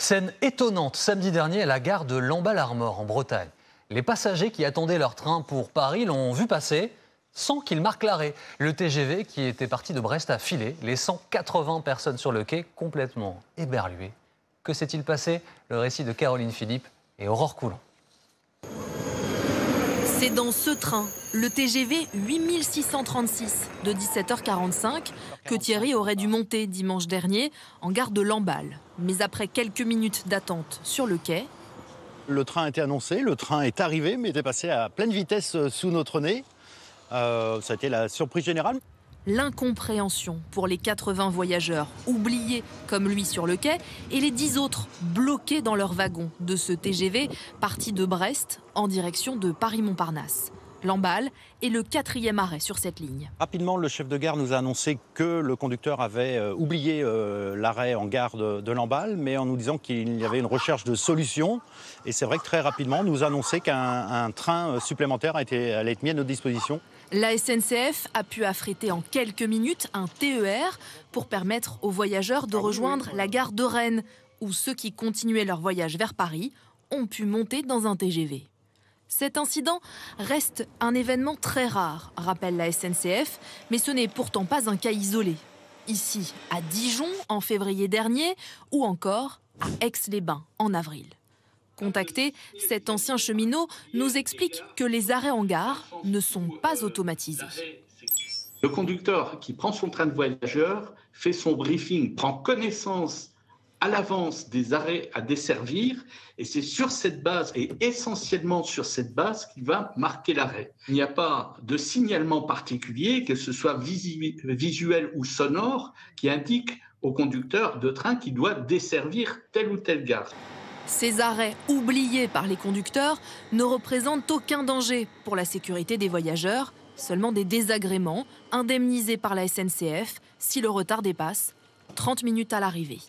Scène étonnante samedi dernier à la gare de Lamballe-Armor en Bretagne. Les passagers qui attendaient leur train pour Paris l'ont vu passer sans qu'il marque l'arrêt. Le TGV qui était parti de Brest a filé, laissant 80 personnes sur le quai complètement éberluées. Que s'est-il passé? Le récit de Caroline Philippe et Aurore Coulon. C'est dans ce train, le TGV 8636 de 17h45, que Thierry aurait dû monter dimanche dernier en gare de Lamballe. Mais après quelques minutes d'attente sur le quai... Le train a été annoncé, le train est arrivé, mais était passé à pleine vitesse sous notre nez. Ça a été la surprise générale. L'incompréhension pour les 80 voyageurs oubliés comme lui sur le quai et les 10 autres bloqués dans leur wagon de ce TGV parti de Brest en direction de Paris-Montparnasse. Lamballe est le 4e arrêt sur cette ligne. Rapidement, le chef de gare nous a annoncé que le conducteur avait oublié l'arrêt en gare de Lamballe, mais en nous disant qu'il y avait une recherche de solution. Et c'est vrai que très rapidement, nous a annoncé qu'un train supplémentaire allait être mis à notre disposition. La SNCF a pu affréter en quelques minutes un TER pour permettre aux voyageurs de rejoindre la gare de Rennes, où ceux qui continuaient leur voyage vers Paris ont pu monter dans un TGV. Cet incident reste un événement très rare, rappelle la SNCF, mais ce n'est pourtant pas un cas isolé. Ici, à Dijon, en février dernier, ou encore à Aix-les-Bains, en avril. Contacté, cet ancien cheminot nous explique que les arrêts en gare ne sont pas automatisés. Le conducteur qui prend son train de voyageurs fait son briefing, prend connaissance à l'avance des arrêts à desservir, et c'est sur cette base, et essentiellement sur cette base, qu'il va marquer l'arrêt. Il n'y a pas de signalement particulier, que ce soit visuel ou sonore, qui indique au conducteur de train qu'il doit desservir telle ou telle gare. Ces arrêts oubliés par les conducteurs ne représentent aucun danger pour la sécurité des voyageurs, seulement des désagréments indemnisés par la SNCF si le retard dépasse 30 minutes à l'arrivée.